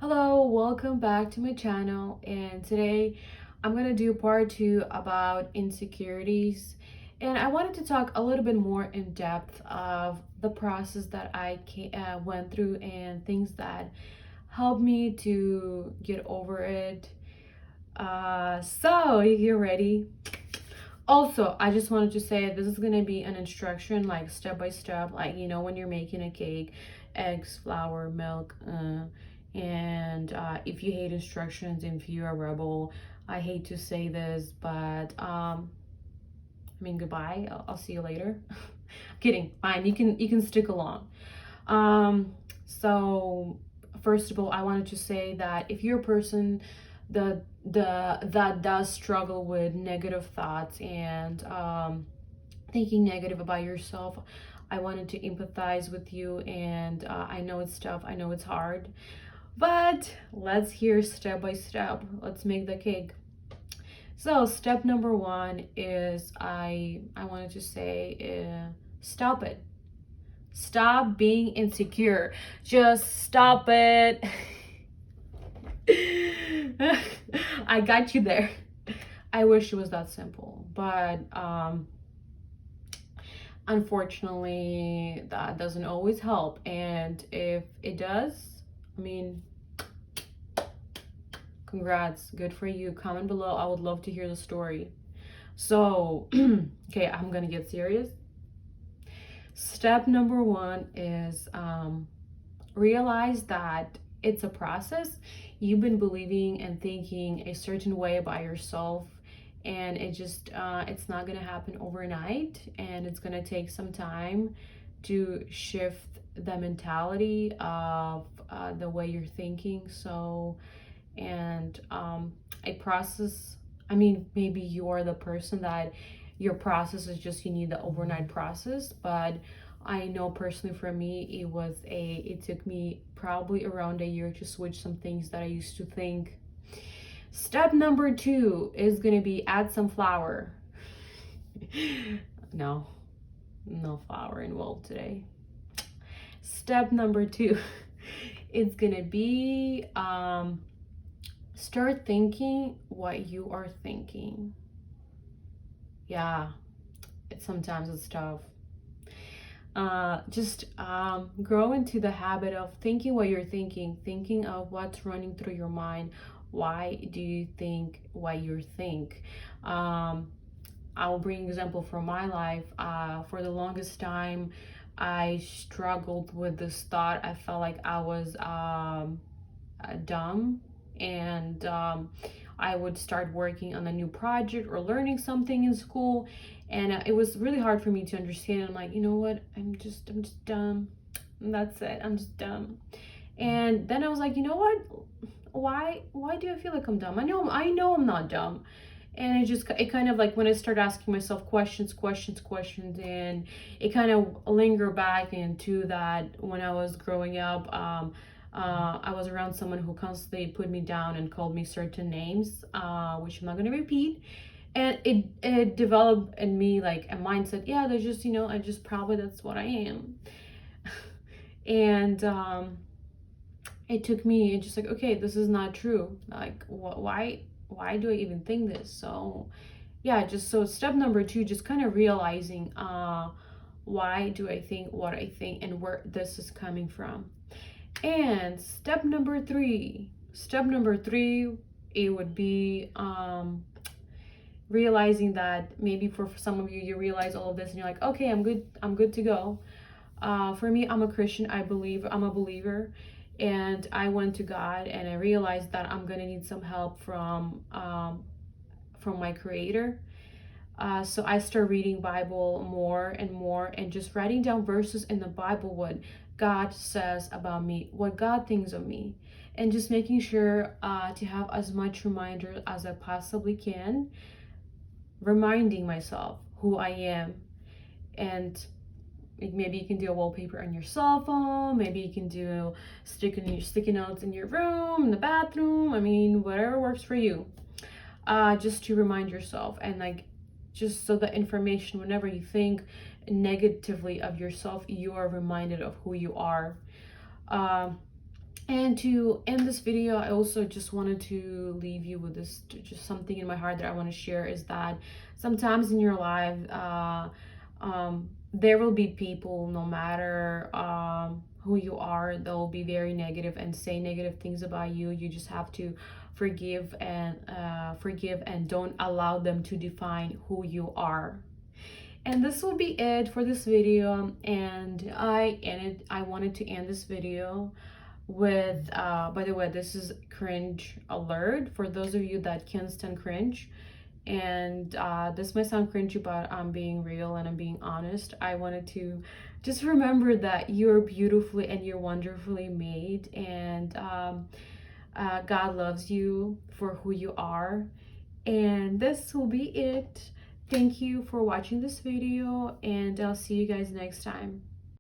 Hello, welcome back to my channel, and today I'm gonna do part two about insecurities. And I wanted to talk a little bit more in depth of the process that went through and things that helped me to get over it. So you're ready? Also, I just wanted to say this is gonna be an instruction, like step by step, like when you're making a cake, eggs, flour, milk, and if you hate instructions, if you're a rebel, I hate to say this, but I mean goodbye. I'll see you later. Kidding. Fine. You can stick along. So first of all, I wanted to say that if you're a person that does struggle with negative thoughts and thinking negative about yourself, I wanted to empathize with you. And I know it's tough. I know it's hard. But let's hear step by step. Let's make the cake. So step number one is I wanted to say stop it. Stop being insecure. Just stop it. I got you there. I wish it was that simple, but unfortunately that doesn't always help. And if it does, I mean, congrats, good for you. Comment below. I would love to hear the story. So, okay, I'm gonna get serious. Step number one is realize that it's a process. You've been believing and thinking a certain way about yourself, and it's not gonna happen overnight, and it's gonna take some time to shift the mentality of the way you're thinking. So, and a process, I mean, maybe you're the person that your process is just you need the overnight process, but I know personally for me it took me probably around a year to switch some things that I used to think. Step number two is gonna be add some flour. No, no flour involved today. Step number two is gonna be start thinking what you are thinking. Yeah, sometimes it's tough. Just grow into the habit of thinking what you're thinking of what's running through your mind. Why do you think what you think? I'll bring an example from my life. For the longest time, I struggled with this thought. I felt like I was dumb, and I would start working on a new project or learning something in school, and it was really hard for me to understand. I'm like, you know what? I'm just dumb. That's it. I'm just dumb. And then I was like, you know what? Why do I feel like I'm dumb? I know I'm not dumb. And it kind of like when I start asking myself questions, and it kind of linger back into that when I was growing up. I was around someone who constantly put me down and called me certain names, which I'm not going to repeat. And it developed in me like a mindset. Yeah, there's just I just probably that's what I am. And it took me just like, okay, this is not true. Like, why do I even think this? So yeah, just so step number two, just kind of realizing why do I think what I think and where this is coming from. And step number three, it would be realizing that maybe for some of you, you realize all of this and you're like, okay, I'm good to go. For me, I'm a Christian. I'm a believer, and I went to God and I realized that I'm gonna need some help from my Creator. So I start reading Bible more and more and just writing down verses in the Bible, what God says about me, what God thinks of me, and just making sure to have as much reminder as I possibly can, reminding myself who I am. And maybe you can do a wallpaper on your cell phone, maybe you can do sticky notes in your room, in the bathroom, I mean, whatever works for you. Just to remind yourself, and like, just so that information, whenever you think negatively of yourself, you are reminded of who you are. And to end this video, I also just wanted to leave you with this, just something in my heart that I want to share, is that sometimes in your life, there will be people, no matter who you are, they'll be very negative and say negative things about you. You just have to forgive and don't allow them to define who you are. And this will be it for this video. And I wanted to end this video with by the way, this is cringe alert for those of you that can't stand cringe. And this might sound cringy, but I'm being real and I'm being honest. I wanted to just remember that you're beautifully and you're wonderfully made, and God loves you for who you are. And this will be it. Thank you for watching this video, and I'll see you guys next time.